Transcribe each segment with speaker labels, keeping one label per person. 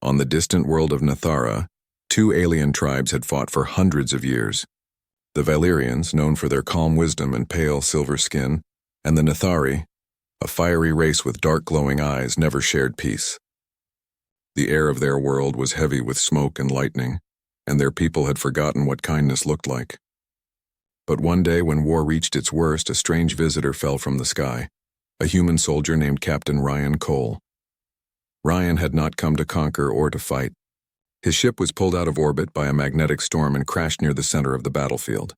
Speaker 1: On the distant world of Nathara, two alien tribes had fought for hundreds of years. The Valyrians, known for their calm wisdom and pale silver skin, and the Nathari, a fiery race with dark glowing eyes, never shared peace. The air of their world was heavy with smoke and lightning, and their people had forgotten what kindness looked like. But one day when war reached its worst, a strange visitor fell from the sky, a human soldier named Captain Ryan Cole. Ryan had not come to conquer or to fight. His ship was pulled out of orbit by a magnetic storm and crashed near the center of the battlefield.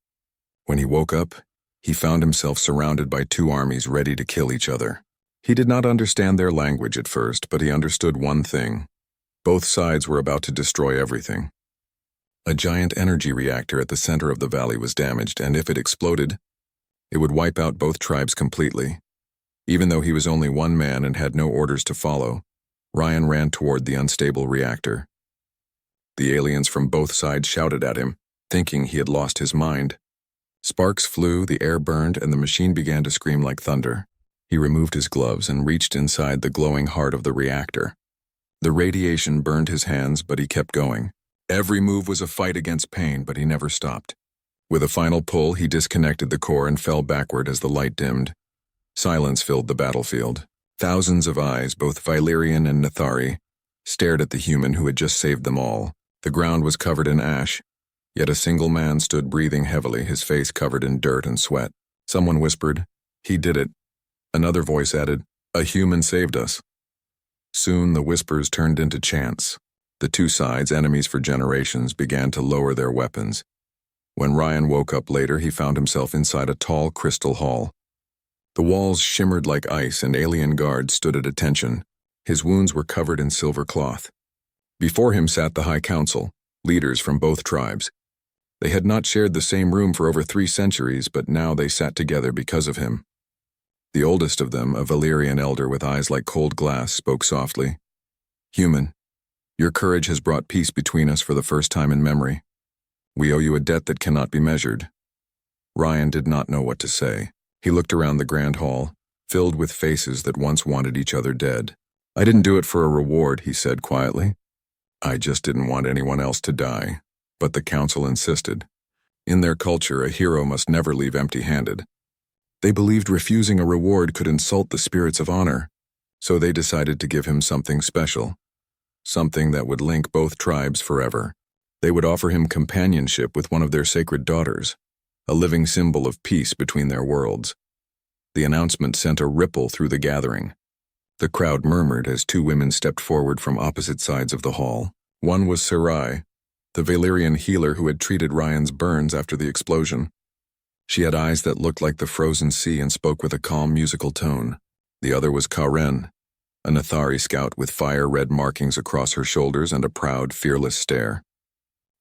Speaker 1: When he woke up, he found himself surrounded by two armies ready to kill each other. He did not understand their language at first, but he understood one thing. Both sides were about to destroy everything. A giant energy reactor at the center of the valley was damaged, and if it exploded, it would wipe out both tribes completely. Even though he was only one man and had no orders to follow, Ryan ran toward the unstable reactor. The aliens from both sides shouted at him, thinking he had lost his mind. Sparks flew, the air burned, and the machine began to scream like thunder. He removed his gloves and reached inside the glowing heart of the reactor. The radiation burned his hands, but he kept going. Every move was a fight against pain, but he never stopped. With a final pull, he disconnected the core and fell backward as the light dimmed. Silence filled the battlefield. Thousands of eyes, both Valyrian and Nathari, stared at the human who had just saved them all. The ground was covered in ash, yet a single man stood breathing heavily, his face covered in dirt and sweat. Someone whispered, "He did it." Another voice added, "A human saved us." Soon the whispers turned into chants. The two sides, enemies for generations, began to lower their weapons. When Ryan woke up later, he found himself inside a tall crystal hall. The walls shimmered like ice and alien guards stood at attention. His wounds were covered in silver cloth. Before him sat the High Council, leaders from both tribes. They had not shared the same room for over 3 centuries, but now they sat together because of him. The oldest of them, a Valyrian elder with eyes like cold glass, spoke softly. "Human, your courage has brought peace between us for the first time in memory. We owe you a debt that cannot be measured." Ryan did not know what to say. He looked around the grand hall, filled with faces that once wanted each other dead. "I didn't do it for a reward," he said quietly. "I just didn't want anyone else to die." But the council insisted. In their culture, a hero must never leave empty-handed. They believed refusing a reward could insult the spirits of honor, so they decided to give him something special, something that would link both tribes forever. They would offer him companionship with one of their sacred daughters, a living symbol of peace between their worlds. The announcement sent a ripple through the gathering. The crowd murmured as two women stepped forward from opposite sides of the hall. One was Sarai, the Valyrian healer who had treated Ryan's burns after the explosion. She had eyes that looked like the frozen sea and spoke with a calm musical tone. The other was Karen, a Nathari scout with fire-red markings across her shoulders and a proud, fearless stare.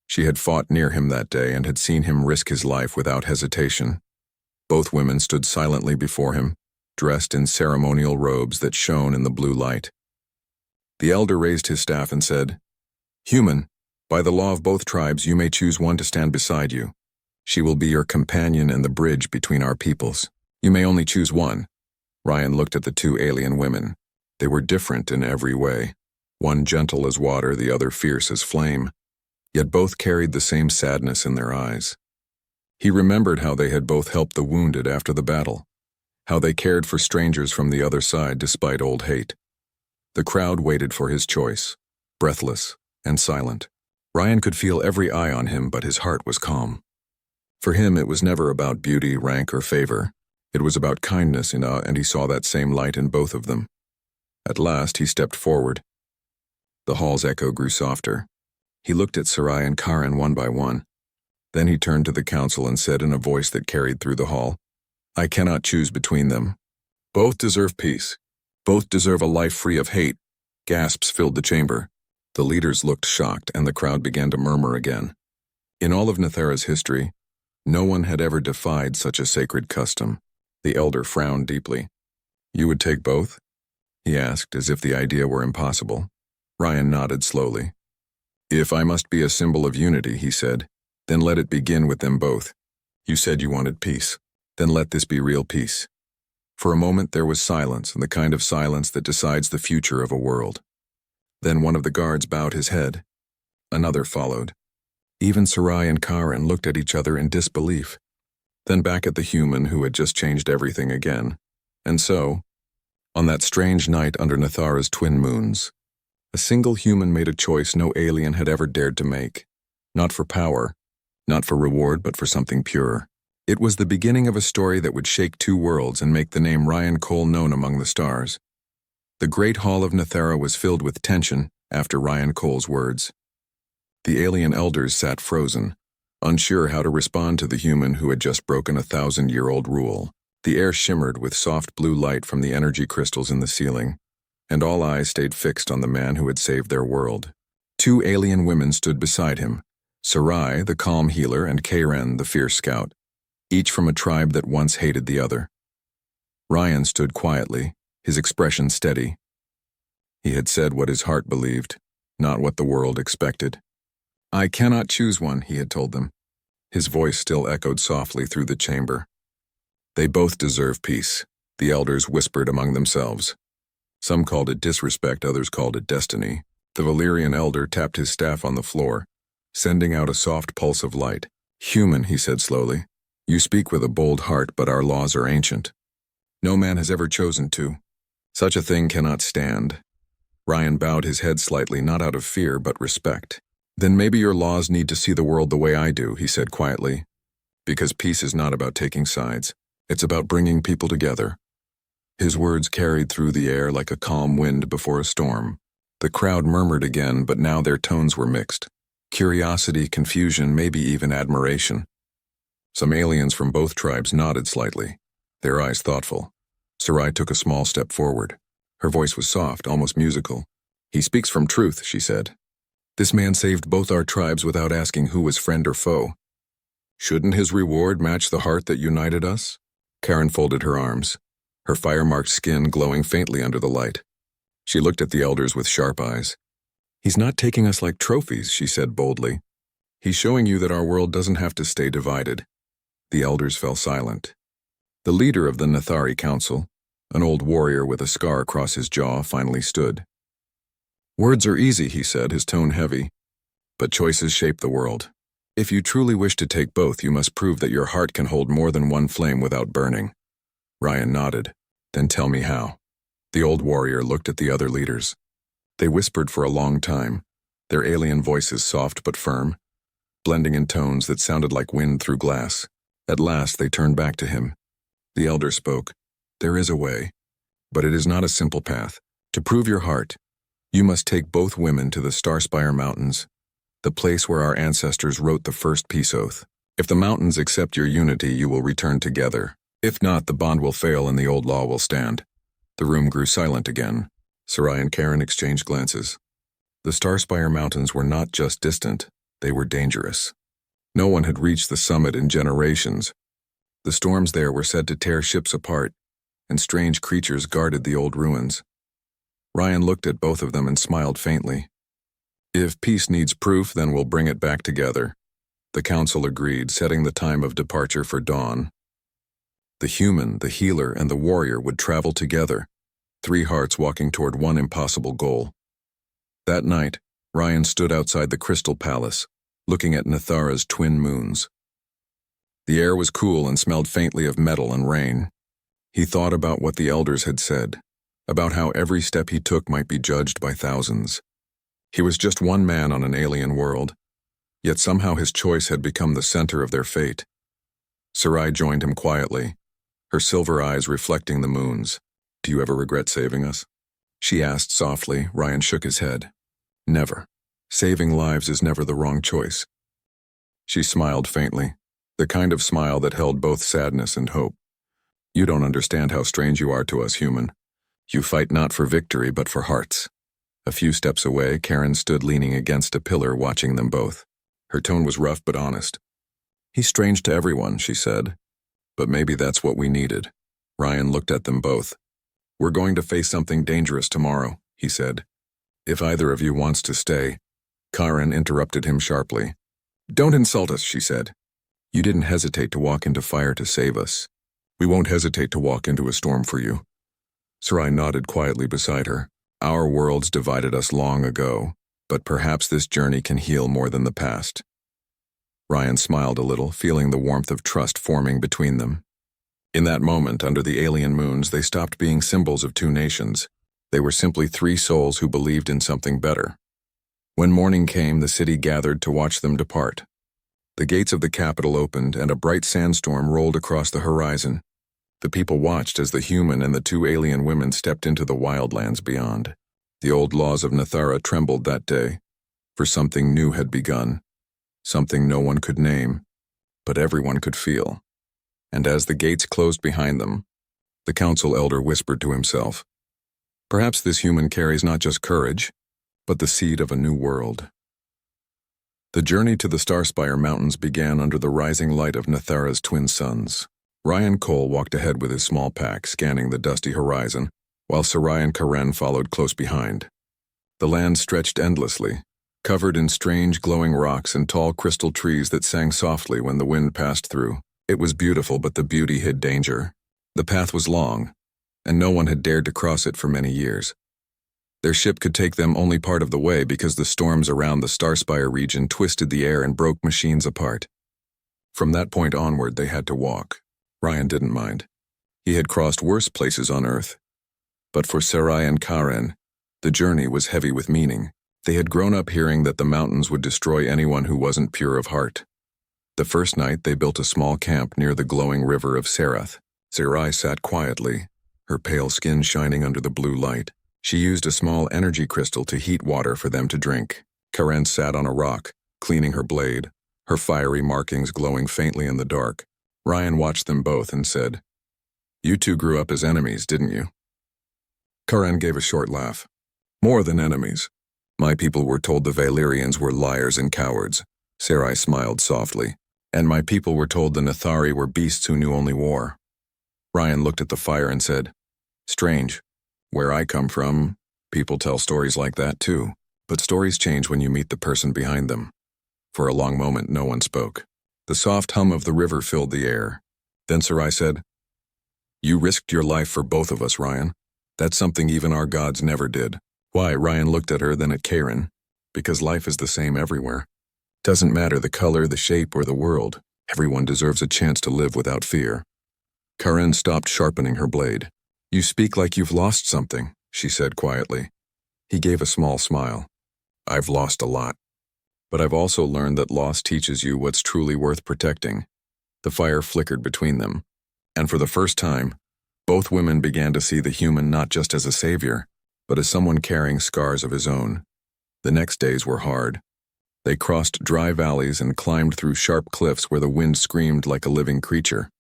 Speaker 1: She had fought near him that day and had seen him risk his life without hesitation. Both women stood silently before him, dressed in ceremonial robes that shone in the blue light. The elder raised his staff and said, "Human, by the law of both tribes, you may choose one to stand beside you. She will be your companion and the bridge between our peoples. You may only choose one." Ryan looked at the two alien women. They were different in every way. One gentle as water, the other fierce as flame. Yet both carried the same sadness in their eyes. He remembered how they had both helped the wounded after the battle, how they cared for strangers from the other side despite old hate. The crowd waited for his choice, breathless and silent. Ryan could feel every eye on him, but his heart was calm. For him, it was never about beauty, rank, or favor. It was about kindness, and he saw that same light in both of them. At last, he stepped forward. The hall's echo grew softer. He looked at Sarai and Karen one by one. Then he turned to the council and said in a voice that carried through the hall, "I cannot choose between them. Both deserve peace. Both deserve a life free of hate." Gasps filled the chamber. The leaders looked shocked, and the crowd began to murmur again. In all of Nathara's history, no one had ever defied such a sacred custom. The elder frowned deeply. "You would take both?" he asked, as if the idea were impossible. Ryan nodded slowly. "If I must be a symbol of unity," he said, "then let it begin with them both. You said you wanted peace. Then let this be real peace." For a moment there was silence, and the kind of silence that decides the future of a world. Then one of the guards bowed his head. Another followed. Even Sarai and Karen looked at each other in disbelief, then back at the human who had just changed everything again. And so, on that strange night under Nathara's twin moons, a single human made a choice no alien had ever dared to make. Not for power, not for reward, but for something pure. It was the beginning of a story that would shake two worlds and make the name Ryan Cole known among the stars. The great hall of Nathara was filled with tension after Ryan Cole's words. The alien elders sat frozen, unsure how to respond to the human who had just broken a 1,000-year-old rule. The air shimmered with soft blue light from the energy crystals in the ceiling, and all eyes stayed fixed on the man who had saved their world. Two alien women stood beside him, Sarai, the calm healer, and Karen, the fierce scout, each from a tribe that once hated the other. Ryan stood quietly, his expression steady. He had said what his heart believed, not what the world expected. "I cannot choose one," he had told them. His voice still echoed softly through the chamber. "They both deserve peace," the elders whispered among themselves. Some called it disrespect, others called it destiny. The Valyrian elder tapped his staff on the floor, sending out a soft pulse of light. "Human," he said slowly, "you speak with a bold heart, but our laws are ancient. No man has ever chosen to. Such a thing cannot stand." Ryan bowed his head slightly, not out of fear, but respect. "Then maybe your laws need to see the world the way I do," he said quietly. "Because peace is not about taking sides. It's about bringing people together." His words carried through the air like a calm wind before a storm. The crowd murmured again, but now their tones were mixed. Curiosity, confusion, maybe even admiration. Some aliens from both tribes nodded slightly, their eyes thoughtful. Sarai took a small step forward. Her voice was soft, almost musical. "He speaks from truth," she said. "This man saved both our tribes without asking who was friend or foe. Shouldn't his reward match the heart that united us?" Karen folded her arms, her fire-marked skin glowing faintly under the light. She looked at the elders with sharp eyes. "He's not taking us like trophies," she said boldly. "He's showing you that our world doesn't have to stay divided." The elders fell silent. The leader of the Nathari Council, an old warrior with a scar across his jaw, finally stood. "Words are easy," he said, his tone heavy, "but choices shape the world. If you truly wish to take both, you must prove that your heart can hold more than one flame without burning." Ryan nodded. "Then tell me how." The old warrior looked at the other leaders. They whispered for a long time, their alien voices soft but firm, blending in tones that sounded like wind through glass. At last they turned back to him. The elder spoke. "There is a way, but it is not a simple path. To prove your heart, you must take both women to the Starspire Mountains, the place where our ancestors wrote the first peace oath. If the mountains accept your unity, you will return together. If not, the bond will fail and the old law will stand." The room grew silent again. Sarai and Karen exchanged glances. The Starspire Mountains were not just distant, they were dangerous. No one had reached the summit in generations. The storms there were said to tear ships apart, and strange creatures guarded the old ruins. Ryan looked at both of them and smiled faintly. "If peace needs proof, then we'll bring it back together." The council agreed, setting the time of departure for dawn. The human, the healer, and the warrior would travel together, three hearts walking toward one impossible goal. That night, Ryan stood outside the Crystal Palace, looking at Nathara's twin moons. The air was cool and smelled faintly of metal and rain. He thought about what the elders had said, about how every step he took might be judged by thousands. He was just one man on an alien world, yet somehow his choice had become the center of their fate. Sarai joined him quietly, her silver eyes reflecting the moons. "Do you ever regret saving us?" she asked softly. Ryan shook his head. "Never. Saving lives is never the wrong choice." She smiled faintly, the kind of smile that held both sadness and hope. "You don't understand how strange you are to us, human. You fight not for victory, but for hearts." A few steps away, Karen stood leaning against a pillar, watching them both. Her tone was rough but honest. "He's strange to everyone," she said, "but maybe that's what we needed." Ryan looked at them both. "We're going to face something dangerous tomorrow," he said. "If either of you wants to stay." Karen interrupted him sharply. "Don't insult us," she said. "You didn't hesitate to walk into fire to save us. We won't hesitate to walk into a storm for you." Sarai nodded quietly beside her. Our worlds divided us long ago, but perhaps this journey can heal more than the past. Ryan smiled a little, feeling the warmth of trust forming between them. In that moment, under the alien moons, they stopped being symbols of two nations. They were simply three souls who believed in something better. When morning came, the city gathered to watch them depart. The gates of the capital opened, and a bright sandstorm rolled across the horizon. The people watched as the human and the two alien women stepped into the wildlands beyond. The old laws of Nathara trembled that day, for something new had begun, something no one could name, but everyone could feel. And as the gates closed behind them, the council elder whispered to himself, "Perhaps this human carries not just courage, but the seed of a new world." The journey to the Starspire Mountains began under the rising light of Nathara's twin suns. Ryan Cole walked ahead with his small pack, scanning the dusty horizon, while Sarai and Karen followed close behind. The land stretched endlessly, covered in strange glowing rocks and tall crystal trees that sang softly when the wind passed through. It was beautiful, but the beauty hid danger. The path was long, and no one had dared to cross it for many years. Their ship could take them only part of the way because the storms around the Starspire region twisted the air and broke machines apart. From that point onward, they had to walk. Ryan didn't mind. He had crossed worse places on Earth. But for Sarai and Karen, the journey was heavy with meaning. They had grown up hearing that the mountains would destroy anyone who wasn't pure of heart. The first night, they built a small camp near the glowing river of Serath. Sarai sat quietly, her pale skin shining under the blue light. She used a small energy crystal to heat water for them to drink. Karen sat on a rock, cleaning her blade, her fiery markings glowing faintly in the dark. Ryan watched them both and said, "You two grew up as enemies, didn't you?" Karen gave a short laugh. "More than enemies. My people were told the Valyrians were liars and cowards." Sarai smiled softly. "And my people were told the Nathari were beasts who knew only war." Ryan looked at the fire and said, "Strange. Where I come from, people tell stories like that too. But stories change when you meet the person behind them." For a long moment, no one spoke. The soft hum of the river filled the air. Then Sarai said, "You risked your life for both of us, Ryan. That's something even our gods never did." "Why?" Ryan looked at her, then at Karen. "Because life is the same everywhere. Doesn't matter the color, the shape, or the world. Everyone deserves a chance to live without fear." Karen stopped sharpening her blade. "You speak like you've lost something," she said quietly. He gave a small smile. "I've lost a lot. But I've also learned that loss teaches you what's truly worth protecting." The fire flickered between them, and for the first time, both women began to see the human not just as a savior, but as someone carrying scars of his own. The next days were hard. They crossed dry valleys and climbed through sharp cliffs where the wind screamed like a living creature.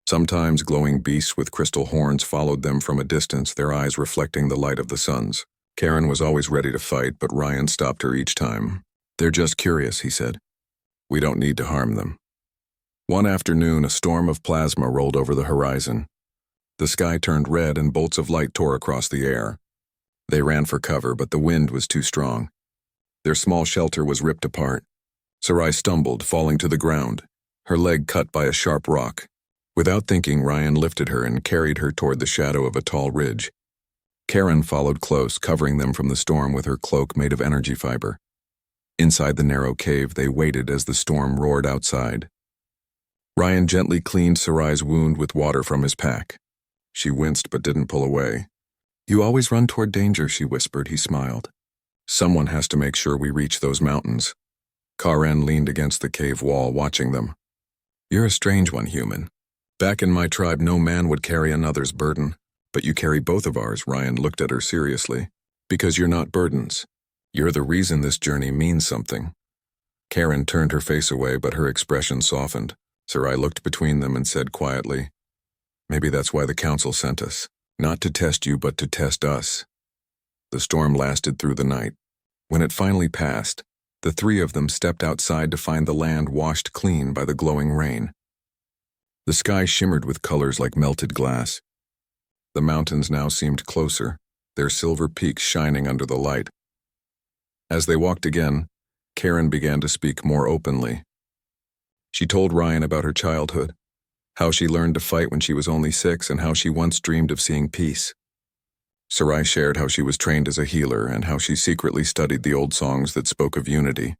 Speaker 1: Sometimes glowing beasts with crystal horns followed them from a distance, their eyes reflecting the light of the suns. Karen was always ready to fight, but Ryan stopped her each time. "They're just curious," he said. "We don't need to harm them." One afternoon, a storm of plasma rolled over the horizon. The sky turned red and bolts of light tore across the air. They ran for cover, but the wind was too strong. Their small shelter was ripped apart. Sarai stumbled, falling to the ground, her leg cut by a sharp rock. Without thinking, Ryan lifted her and carried her toward the shadow of a tall ridge. Karen followed close, covering them from the storm with her cloak made of energy fiber. Inside the narrow cave, they waited as the storm roared outside. Ryan gently cleaned Sarai's wound with water from his pack. She winced but didn't pull away. "You always run toward danger," she whispered. He smiled. "Someone has to make sure we reach those mountains." Karen leaned against the cave wall, watching them. "You're a strange one, human. Back in my tribe, no man would carry another's burden, but you carry both of ours." Ryan looked at her seriously. "Because you're not burdens. You're the reason this journey means something." Karen turned her face away, but her expression softened. Sarai looked between them and said quietly, "Maybe that's why the council sent us. Not to test you, but to test us." The storm lasted through the night. When it finally passed, the three of them stepped outside to find the land washed clean by the glowing rain. The sky shimmered with colors like melted glass. The mountains now seemed closer, their silver peaks shining under the light. As they walked again, Karen began to speak more openly. She told Ryan about her childhood, how she learned to fight when she was only 6 and how she once dreamed of seeing peace. Sarai shared how she was trained as a healer and how she secretly studied the old songs that spoke of unity.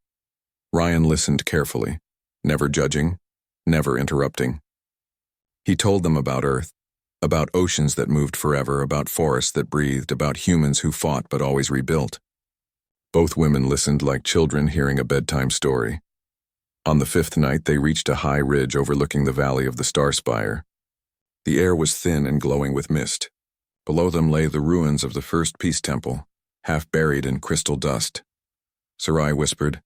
Speaker 1: Ryan listened carefully, never judging, never interrupting. He told them about Earth, about oceans that moved forever, about forests that breathed, about humans who fought but always rebuilt. Both women listened like children hearing a bedtime story. On the fifth night, they reached a high ridge overlooking the valley of the Star Spire. The air was thin and glowing with mist. Below them lay the ruins of the first Peace Temple, half buried in crystal dust. Sarai whispered,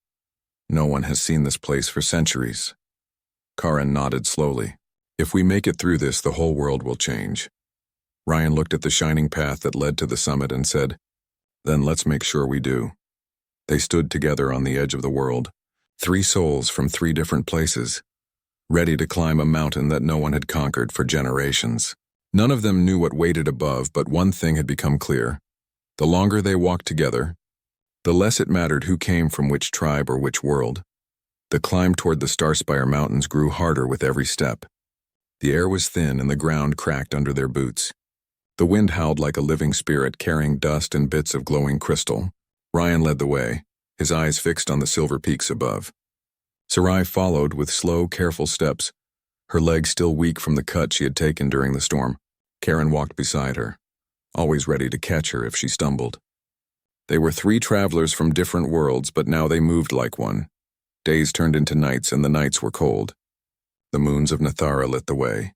Speaker 1: "No one has seen this place for centuries." Karen nodded slowly. "If we make it through this, the whole world will change." Ryan looked at the shining path that led to the summit and said, "Then let's make sure we do." They stood together on the edge of the world, 3 souls from 3 different places, ready to climb a mountain that no one had conquered for generations. None of them knew what waited above, but one thing had become clear. The longer they walked together, the less it mattered who came from which tribe or which world. The climb toward the Starspire Mountains grew harder with every step. The air was thin and the ground cracked under their boots. The wind howled like a living spirit, carrying dust and bits of glowing crystal. Ryan led the way, his eyes fixed on the silver peaks above. Sarai followed with slow, careful steps, her legs still weak from the cut she had taken during the storm. Karen walked beside her, always ready to catch her if she stumbled. They were 3 travelers from different worlds, but now they moved like one. Days turned into nights, and the nights were cold. The moons of Nathara lit the way,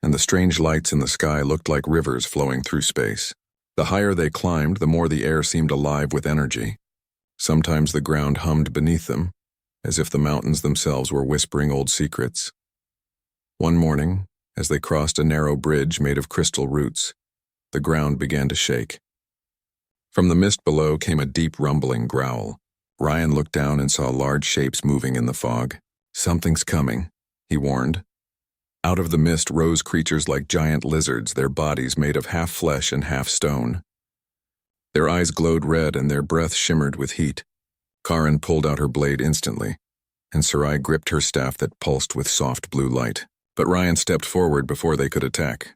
Speaker 1: and the strange lights in the sky looked like rivers flowing through space. The higher they climbed, the more the air seemed alive with energy. Sometimes the ground hummed beneath them, as if the mountains themselves were whispering old secrets. One morning, as they crossed a narrow bridge made of crystal roots, the ground began to shake. From the mist below came a deep rumbling growl. Ryan looked down and saw large shapes moving in the fog. "Something's coming," he warned. Out of the mist rose creatures like giant lizards, their bodies made of half flesh and half stone. Their eyes glowed red and their breath shimmered with heat. Karen pulled out her blade instantly, and Sarai gripped her staff that pulsed with soft blue light. But Ryan stepped forward before they could attack.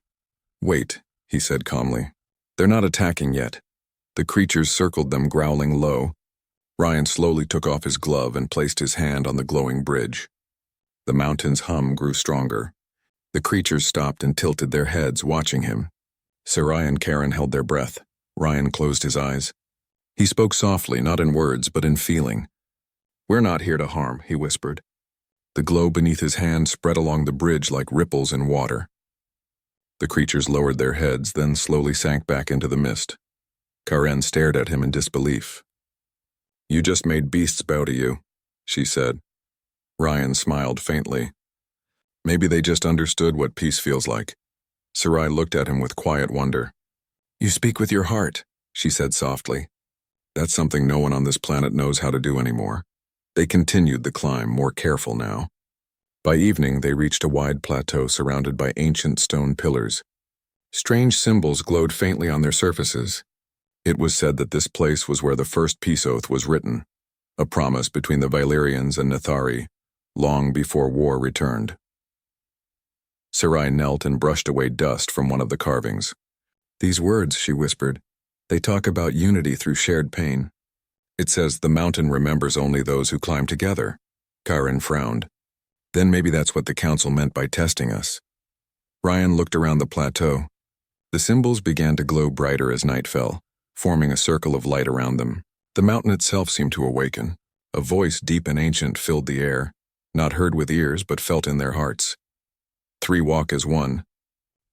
Speaker 1: "Wait," he said calmly. "They're not attacking yet." The creatures circled them, growling low. Ryan slowly took off his glove and placed his hand on the glowing bridge. The mountain's hum grew stronger. The creatures stopped and tilted their heads, watching him. Sarai and Karen held their breath. Ryan closed his eyes. He spoke softly, not in words, but in feeling. "We're not here to harm," he whispered. The glow beneath his hand spread along the bridge like ripples in water. The creatures lowered their heads, then slowly sank back into the mist. Karen stared at him in disbelief. "You just made beasts bow to you," she said. Ryan smiled faintly. "Maybe they just understood what peace feels like." Sarai looked at him with quiet wonder. "You speak with your heart," she said softly. "That's something no one on this planet knows how to do anymore." They continued the climb, more careful now. By evening, they reached a wide plateau surrounded by ancient stone pillars. Strange symbols glowed faintly on their surfaces. It was said that this place was where the first peace oath was written, a promise between the Valyrians and Nathari, long before war returned. Sarai knelt and brushed away dust from one of the carvings. "These words," she whispered, "they talk about unity through shared pain. It says the mountain remembers only those who climb together." Karen frowned. "Then maybe that's what the council meant by testing us." Ryan looked around the plateau. The symbols began to glow brighter as night fell, forming a circle of light around them. The mountain itself seemed to awaken. A voice deep and ancient filled the air, not heard with ears but felt in their hearts. 3 walk as one.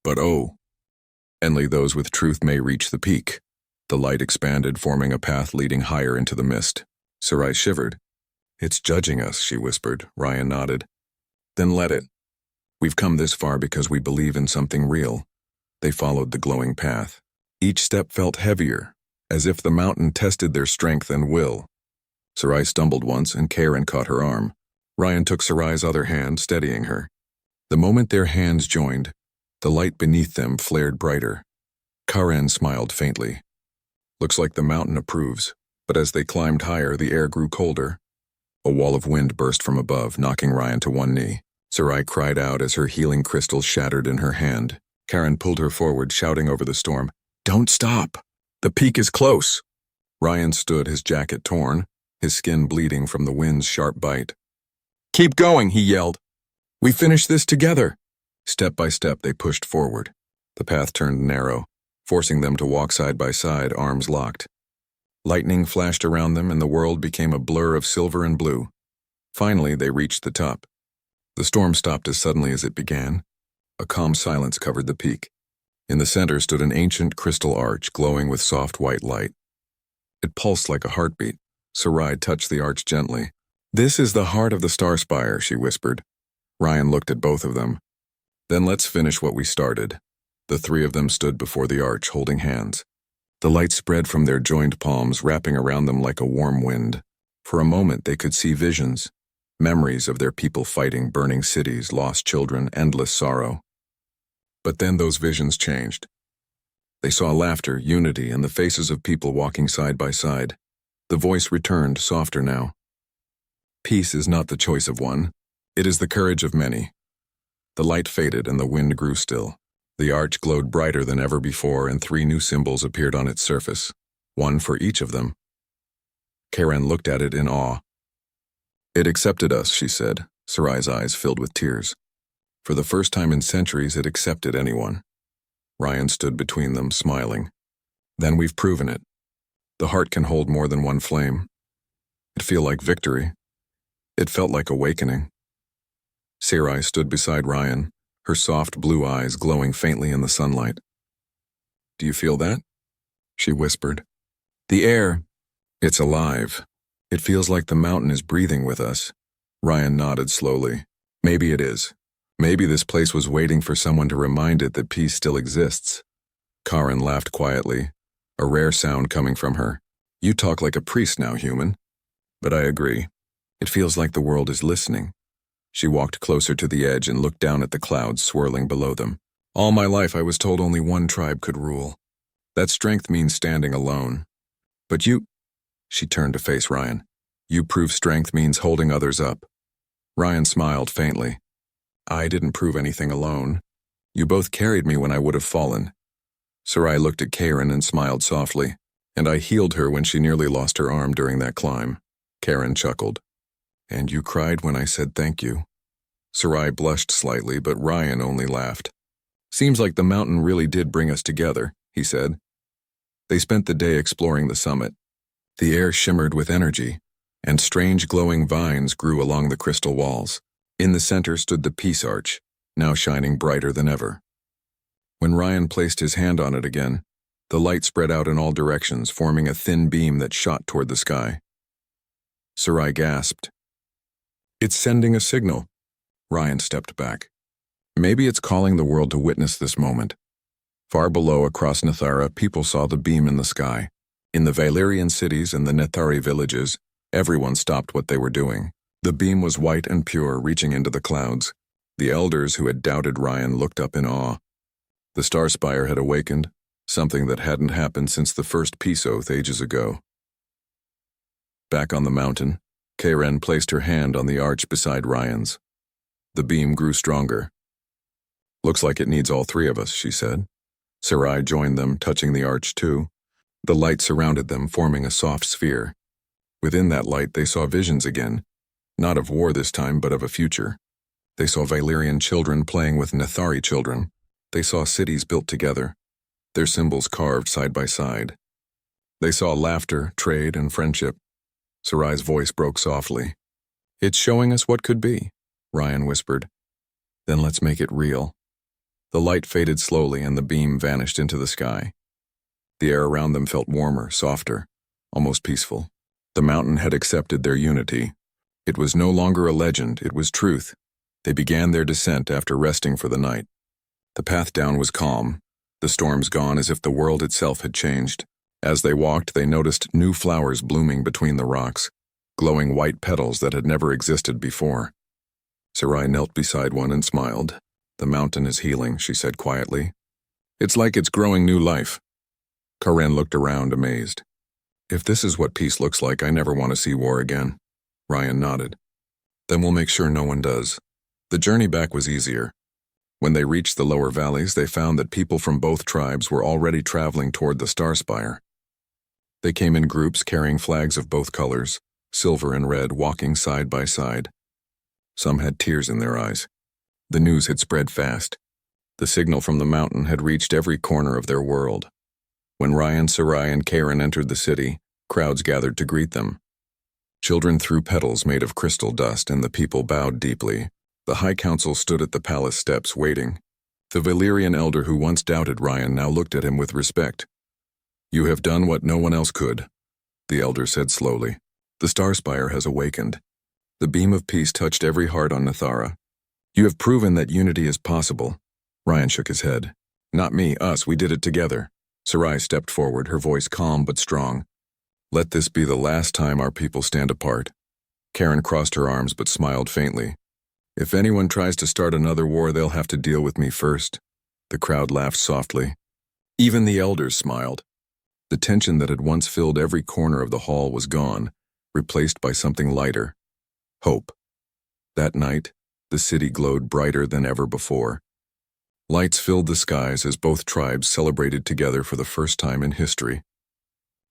Speaker 1: But only those with truth may reach the peak. The light expanded, forming a path leading higher into the mist. Sarai shivered. "It's judging us," she whispered. Ryan nodded. "Then let it. We've come this far because we believe in something real." They followed the glowing path. Each step felt heavier, as if the mountain tested their strength and will. Sarai stumbled once, and Karen caught her arm. Ryan took Sarai's other hand, steadying her. The moment their hands joined, the light beneath them flared brighter. Karen smiled faintly. "Looks like the mountain approves." But as they climbed higher, the air grew colder. A wall of wind burst from above, knocking Ryan to one knee. Sarai cried out as her healing crystals shattered in her hand. Karen pulled her forward, shouting over the storm, "Don't stop!" The peak is close. Ryan stood, his jacket torn, his skin bleeding from the wind's sharp bite. Keep going, he yelled. We finish this together. Step by step, they pushed forward. The path turned narrow, forcing them to walk side by side, arms locked. Lightning flashed around them, and the world became a blur of silver and blue. Finally, they reached the top. The storm stopped as suddenly as it began. A calm silence covered the peak. In the center stood an ancient crystal arch glowing with soft white light. It pulsed like a heartbeat. Sarai touched the arch gently. This is the heart of the Star Spire, she whispered. Ryan looked at both of them. Then let's finish what we started. The three of them stood before the arch, holding hands. The light spread from their joined palms, wrapping around them like a warm wind. For a moment they could see visions, memories of their people fighting, burning cities, lost children, endless sorrow. But then those visions changed. They saw laughter, unity, and the faces of people walking side by side. The voice returned, softer now. Peace is not the choice of one. It is the courage of many. The light faded and the wind grew still. The arch glowed brighter than ever before, and 3 new symbols appeared on its surface, one for each of them. Karen looked at it in awe. It accepted us, she said, Sarai's eyes filled with tears. For the first time in centuries, it accepted anyone. Ryan stood between them, smiling. Then we've proven it. The heart can hold more than one flame. It felt like victory. It felt like awakening. Sarai stood beside Ryan, her soft blue eyes glowing faintly in the sunlight. Do you feel that? She whispered. The air, it's alive. It feels like the mountain is breathing with us. Ryan nodded slowly. Maybe it is. Maybe this place was waiting for someone to remind it that peace still exists. Karen laughed quietly, a rare sound coming from her. You talk like a priest now, human. But I agree. It feels like the world is listening. She walked closer to the edge and looked down at the clouds swirling below them. All my life I was told only one tribe could rule. That strength means standing alone. But you... She turned to face Ryan. You prove strength means holding others up. Ryan smiled faintly. I didn't prove anything alone. You both carried me when I would have fallen. Sarai looked at Karen and smiled softly, and I healed her when she nearly lost her arm during that climb. Karen chuckled. And you cried when I said thank you. Sarai blushed slightly, but Ryan only laughed. Seems like the mountain really did bring us together, he said. They spent the day exploring the summit. The air shimmered with energy, and strange glowing vines grew along the crystal walls. In the center stood the peace arch, now shining brighter than ever. When Ryan placed his hand on it again, the light spread out in all directions, forming a thin beam that shot toward the sky. Sarai gasped. It's sending a signal. Ryan stepped back. Maybe it's calling the world to witness this moment. Far below, across Nethara, people saw the beam in the sky. In the Valyrian cities and the Nethari villages, everyone stopped what they were doing. The beam was white and pure, reaching into the clouds. The elders who had doubted Ryan looked up in awe. The Star Spire had awakened, something that hadn't happened since the first peace oath ages ago. Back on the mountain, Karen placed her hand on the arch beside Ryan's. The beam grew stronger. Looks like it needs all 3 of us, she said. Sarai joined them, touching the arch too. The light surrounded them, forming a soft sphere. Within that light, they saw visions again. Not of war this time, but of a future. They saw Valyrian children playing with Nethari children. They saw cities built together, their symbols carved side by side. They saw laughter, trade, and friendship. Sarai's voice broke softly. It's showing us what could be, Ryan whispered. Then let's make it real. The light faded slowly and the beam vanished into the sky. The air around them felt warmer, softer, almost peaceful. The mountain had accepted their unity. It was no longer a legend, it was truth. They began their descent after resting for the night. The path down was calm, the storms gone as if the world itself had changed. As they walked, they noticed new flowers blooming between the rocks, glowing white petals that had never existed before. Sarai knelt beside one and smiled. The mountain is healing, she said quietly. It's like it's growing new life. Karen looked around, amazed. If this is what peace looks like, I never want to see war again. Ryan nodded. Then we'll make sure no one does. The journey back was easier. When they reached the lower valleys, they found that people from both tribes were already traveling toward the Star Spire. They came in groups carrying flags of both colors, silver and red, walking side by side. Some had tears in their eyes. The news had spread fast. The signal from the mountain had reached every corner of their world. When Ryan, Sarai, and Karen entered the city, crowds gathered to greet them. Children threw petals made of crystal dust, and the people bowed deeply. The High Council stood at the palace steps waiting. The Valyrian elder who once doubted Ryan now looked at him with respect. "You have done what no one else could," the elder said slowly. "The Starspire has awakened. The beam of peace touched every heart on Nethara. You have proven that unity is possible." Ryan shook his head. "Not me, us, we did it together." Sarai stepped forward, her voice calm but strong. "Let this be the last time our people stand apart." Karen crossed her arms but smiled faintly. "If anyone tries to start another war, they'll have to deal with me first." The crowd laughed softly. Even the elders smiled. The tension that had once filled every corner of the hall was gone, replaced by something lighter. Hope. That night, the city glowed brighter than ever before. Lights filled the skies as both tribes celebrated together for the first time in history.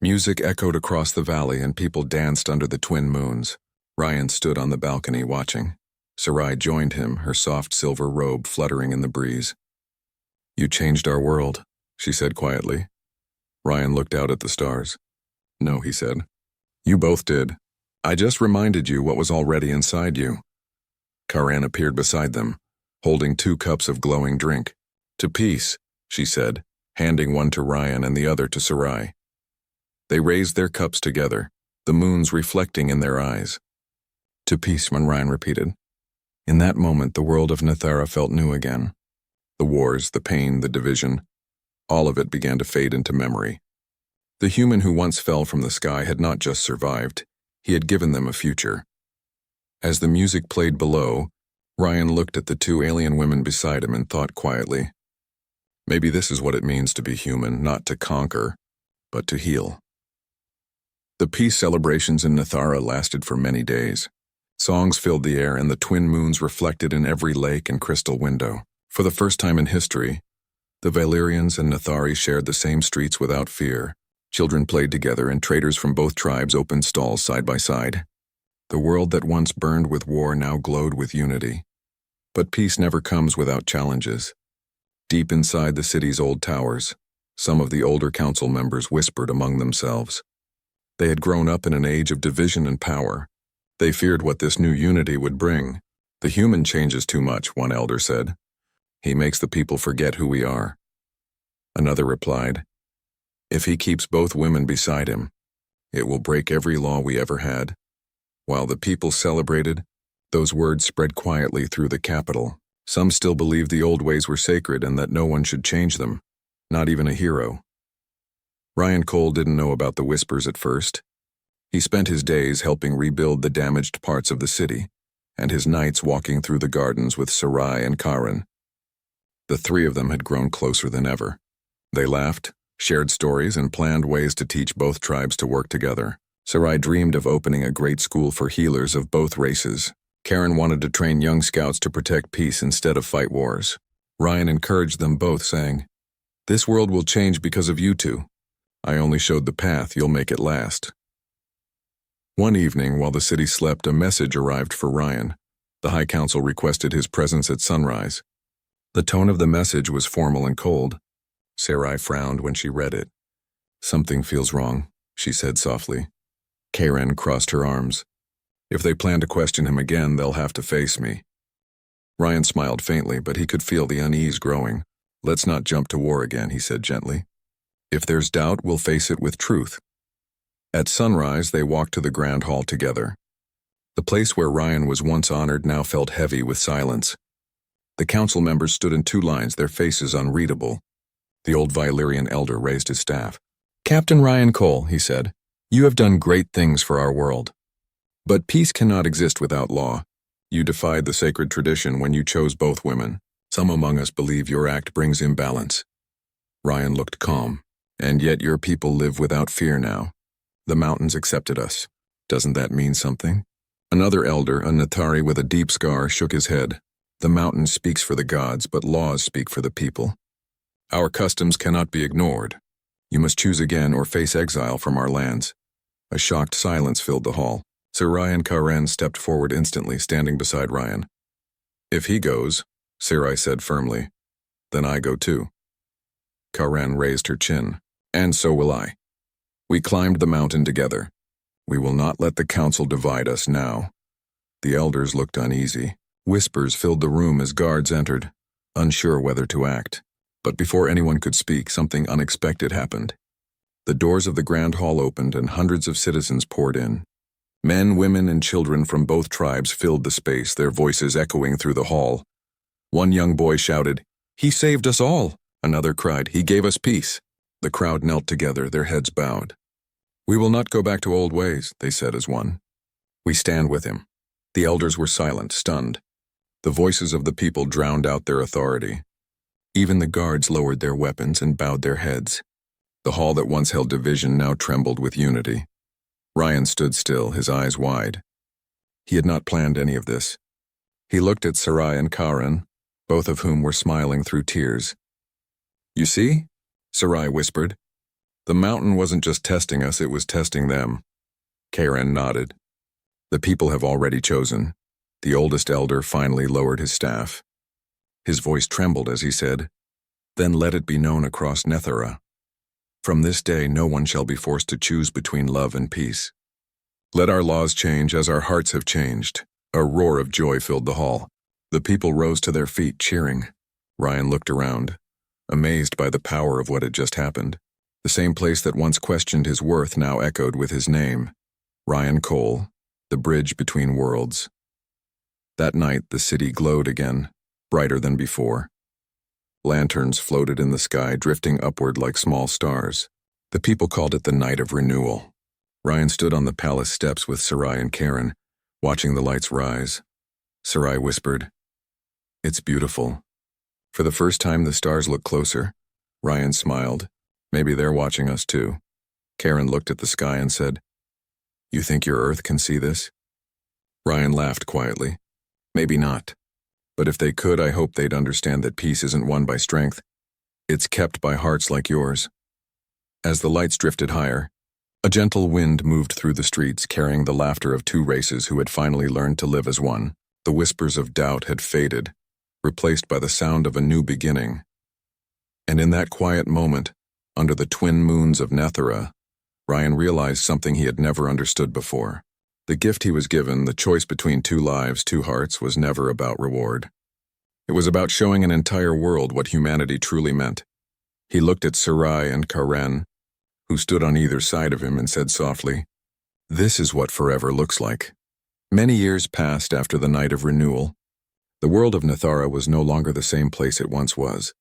Speaker 1: Music echoed across the valley and people danced under the twin moons. Ryan stood on the balcony watching. Sarai joined him, her soft silver robe fluttering in the breeze. "You changed our world," she said quietly. Ryan looked out at the stars. "No," he said. "You both did. I just reminded you what was already inside you." Karen appeared beside them, holding 2 cups of glowing drink. "To peace," she said, handing one to Ryan and the other to Sarai. They raised their cups together, the moons reflecting in their eyes. "To peace," Ryan repeated. In that moment, the world of Nethara felt new again. The wars, the pain, the division, all of it began to fade into memory. The human who once fell from the sky had not just survived, he had given them a future. As the music played below, Ryan looked at the 2 alien women beside him and thought quietly, maybe this is what it means to be human, not to conquer, but to heal. The peace celebrations in Nethara lasted for many days. Songs filled the air and the twin moons reflected in every lake and crystal window. For the first time in history, the Valyrians and Nethari shared the same streets without fear. Children played together and traders from both tribes opened stalls side by side. The world that once burned with war now glowed with unity. But peace never comes without challenges. Deep inside the city's old towers, some of the older council members whispered among themselves. They had grown up in an age of division and power. They feared what this new unity would bring. "The human changes too much," one elder said. "He makes the people forget who we are." Another replied, "If he keeps both women beside him, it will break every law we ever had." While the people celebrated, those words spread quietly through the capital. Some still believed the old ways were sacred and that no one should change them, not even a hero. Ryan Cole didn't know about the whispers at first. He spent his days helping rebuild the damaged parts of the city, and his nights walking through the gardens with Sarai and Karen. The 3 of them had grown closer than ever. They laughed, shared stories, and planned ways to teach both tribes to work together. Sarai dreamed of opening a great school for healers of both races. Karen wanted to train young scouts to protect peace instead of fight wars. Ryan encouraged them both, saying, "This world will change because of you 2. I only showed the path, you'll make it last." One evening, while the city slept, a message arrived for Ryan. The High Council requested his presence at sunrise. The tone of the message was formal and cold. Sarai frowned when she read it. "Something feels wrong," she said softly. Karen crossed her arms. "If they plan to question him again, they'll have to face me." Ryan smiled faintly, but he could feel the unease growing. "Let's not jump to war again," he said gently. "If there's doubt, we'll face it with truth." At sunrise, they walked to the Grand Hall together. The place where Ryan was once honored now felt heavy with silence. The council members stood in 2 lines, their faces unreadable. The old Valyrian elder raised his staff. "Captain Ryan Cole," he said, "you have done great things for our world. But peace cannot exist without law. You defied the sacred tradition when you chose both women. Some among us believe your act brings imbalance." Ryan looked calm. "And yet your people live without fear now. The mountains accepted us. Doesn't that mean something?" Another elder, a Nethari with a deep scar, shook his head. "The mountain speaks for the gods, but laws speak for the people. Our customs cannot be ignored. You must choose again or face exile from our lands." A shocked silence filled the hall. Sarai and Karen stepped forward instantly, standing beside Ryan. "If he goes," Sarai said firmly, "then I go too." Karen raised her chin. "And so will I. We climbed the mountain together. We will not let the council divide us now." The elders looked uneasy. Whispers filled the room as guards entered, unsure whether to act. But before anyone could speak, something unexpected happened. The doors of the grand hall opened and hundreds of citizens poured in. Men, women, and children from both tribes filled the space, their voices echoing through the hall. One young boy shouted, "He saved us all!" Another cried, "He gave us peace!" The crowd knelt together, their heads bowed. "We will not go back to old ways," they said as one. "We stand with him." The elders were silent, stunned. The voices of the people drowned out their authority. Even the guards lowered their weapons and bowed their heads. The hall that once held division now trembled with unity. Ryan stood still, his eyes wide. He had not planned any of this. He looked at Sarai and Karen, both of whom were smiling through tears. "You see?" Sarai whispered. "The mountain wasn't just testing us, it was testing them." Karen nodded. "The people have already chosen." The oldest elder finally lowered his staff. His voice trembled as he said, "Then let it be known across Nethera. From this day no one shall be forced to choose between love and peace. Let our laws change as our hearts have changed." A roar of joy filled the hall. The people rose to their feet, cheering. Ryan looked around, amazed by the power of what had just happened. The same place that once questioned his worth now echoed with his name. Ryan Cole, the bridge between worlds. That night the city glowed again, brighter than before. Lanterns floated in the sky, drifting upward like small stars. The people called it the Night of Renewal. Ryan stood on the palace steps with Sarai and Karen, watching the lights rise. Sarai whispered, "It's beautiful." For the first time the stars looked closer. Ryan smiled. Maybe they're watching us too. Karen looked at the sky and said, "You think your Earth can see this?" Ryan laughed quietly. "Maybe not. But if they could, I hope they'd understand that peace isn't won by strength. It's kept by hearts like yours." As the lights drifted higher, a gentle wind moved through the streets, carrying the laughter of two races who had finally learned to live as one. The whispers of doubt had faded, replaced by the sound of a new beginning. And in that quiet moment, under the twin moons of Nethera, Ryan realized something he had never understood before. The gift he was given, the choice between two lives, two hearts, was never about reward. It was about showing an entire world what humanity truly meant. He looked at Sarai and Karen, who stood on either side of him, and said softly, "This is what forever looks like." Many years passed after the Night of Renewal. The world of Nethera was no longer the same place it once was.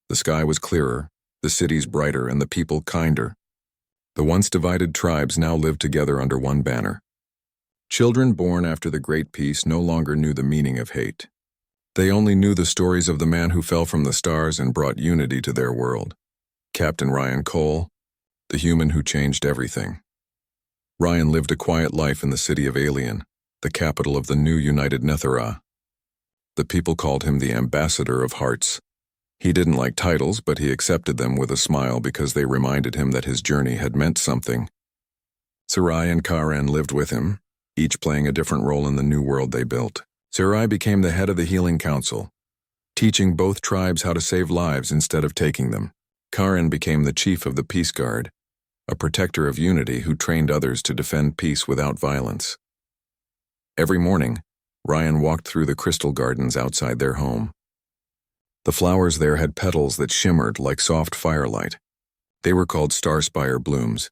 Speaker 1: The sky was clearer, the cities brighter, and the people kinder. The once divided tribes now lived together under one banner. Children born after the Great Peace no longer knew the meaning of hate. They only knew the stories of the man who fell from the stars and brought unity to their world. Captain Ryan Cole, the human who changed everything. Ryan lived a quiet life in the city of Alien, the capital of the new united Nethera. The people called him the Ambassador of Hearts. He didn't like titles, but he accepted them with a smile because they reminded him that his journey had meant something. Sarai and Karen lived with him, each playing a different role in the new world they built. Sarai became the head of the Healing Council, teaching both tribes how to save lives instead of taking them. Karen became the chief of the Peace Guard, a protector of unity who trained others to defend peace without violence. Every morning, Ryan walked through the crystal gardens outside their home. The flowers there had petals that shimmered like soft firelight. They were called starspire blooms,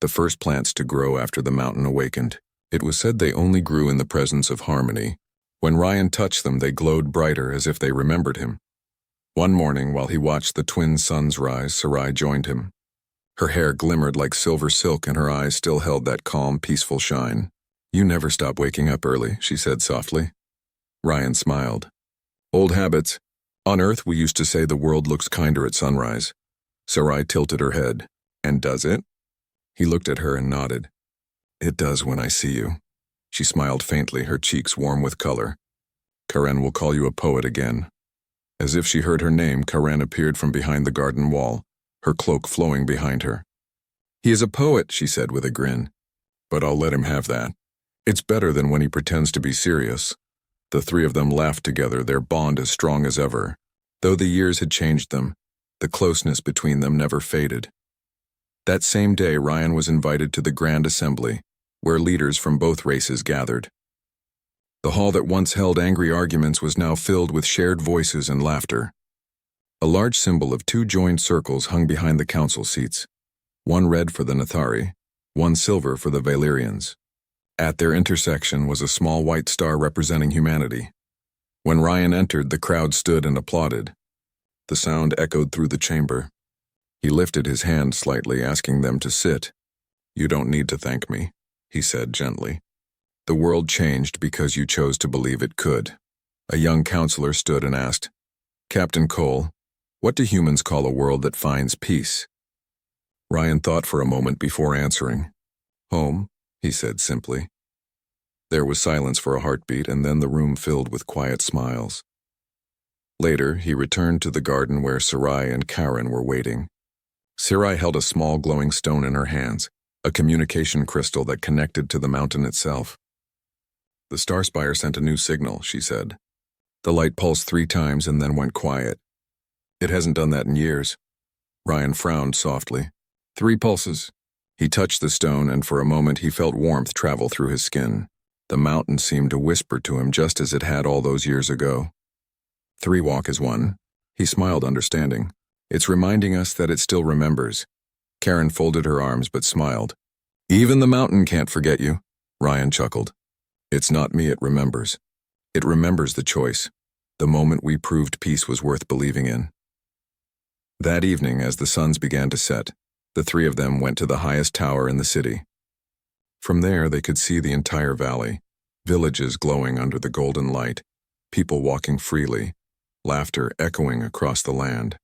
Speaker 1: the first plants to grow after the mountain awakened. It was said they only grew in the presence of harmony. When Ryan touched them, they glowed brighter as if they remembered him. One morning, while he watched the twin suns rise, Sarai joined him. Her hair glimmered like silver silk and her eyes still held that calm, peaceful shine. "You never stop waking up early," she said softly. Ryan smiled. "Old habits. On Earth, we used to say the world looks kinder at sunrise." Sarai tilted her head. "And does it?" He looked at her and nodded. "It does when I see you." She smiled faintly, her cheeks warm with color. "Karen will call you a poet again." As if she heard her name, Karen appeared from behind the garden wall, her cloak flowing behind her. "He is a poet," she said with a grin. "But I'll let him have that. It's better than when he pretends to be serious." The three of them laughed together, their bond as strong as ever. Though the years had changed them, the closeness between them never faded. That same day, Ryan was invited to the Grand Assembly, where leaders from both races gathered. The hall that once held angry arguments was now filled with shared voices and laughter. A large symbol of two joined circles hung behind the council seats, one red for the Nathari, one silver for the Valyrians. At their intersection was a small white star representing humanity. When Ryan entered, the crowd stood and applauded. The sound echoed through the chamber. He lifted his hand slightly, asking them to sit. "You don't need to thank me," he said gently. "The world changed because you chose to believe it could." A young counselor stood and asked, "Captain Cole, what do humans call a world that finds peace?" Ryan thought for a moment before answering. "Home," he said simply. There was silence for a heartbeat, and then the room filled with quiet smiles. Later, he returned to the garden where Sarai and Karen were waiting. Sarai held a small glowing stone in her hands, a communication crystal that connected to the mountain itself. "The Starspire sent a new signal," she said. The light pulsed 3 times and then went quiet. "It hasn't done that in years." Ryan frowned softly. 3 pulses. He touched the stone, and for a moment he felt warmth travel through his skin. The mountain seemed to whisper to him just as it had all those years ago. 3 walk as one. He smiled, understanding. "It's reminding us that it still remembers." Karen folded her arms but smiled. "Even the mountain can't forget you," Ryan chuckled. "It's not me it remembers. It remembers the choice, the moment we proved peace was worth believing in." That evening, as the suns began to set, the 3 of them went to the highest tower in the city. From there, they could see the entire valley, villages glowing under the golden light, people walking freely, laughter echoing across the land.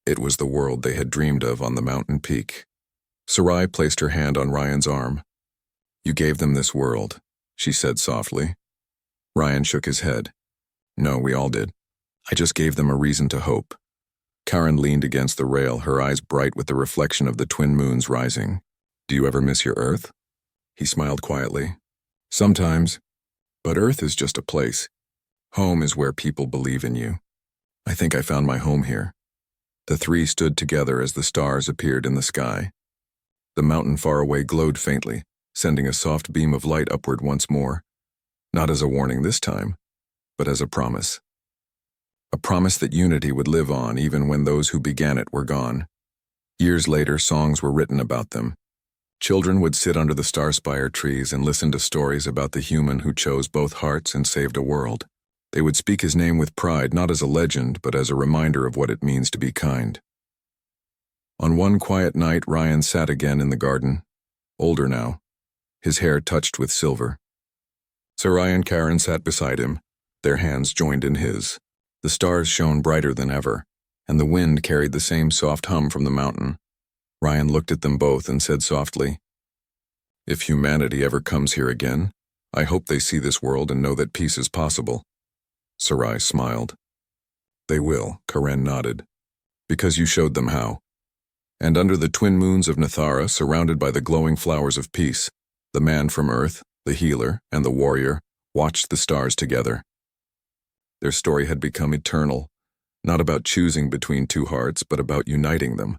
Speaker 1: It was the world they had dreamed of on the mountain peak. Sarai placed her hand on Ryan's arm. "You gave them this world," she said softly. Ryan shook his head. "No, we all did. I just gave them a reason to hope." Karen leaned against the rail, her eyes bright with the reflection of the twin moons rising. "Do you ever miss your Earth?" He smiled quietly. "Sometimes. But Earth is just a place. Home is where people believe in you. I think I found my home here." The 3 stood together as the stars appeared in the sky. The mountain far away glowed faintly, sending a soft beam of light upward once more. Not as a warning this time, but as a promise. A promise that unity would live on even when those who began it were gone. Years later, songs were written about them. Children would sit under the Starspire trees and listen to stories about the human who chose both hearts and saved a world. They would speak his name with pride, not as a legend, but as a reminder of what it means to be kind. On one quiet night, Ryan sat again in the garden, older now, his hair touched with silver. Sarai and Karen sat beside him, their hands joined in his. The stars shone brighter than ever, and the wind carried the same soft hum from the mountain. Ryan looked at them both and said softly, "If humanity ever comes here again, I hope they see this world and know that peace is possible." Sarai smiled. "They will," Karen nodded, "because you showed them how." And under the twin moons of Nathara, surrounded by the glowing flowers of peace, the man from Earth, the healer, and the warrior watched the stars together. Their story had become eternal, not about choosing between 2 hearts, but about uniting them.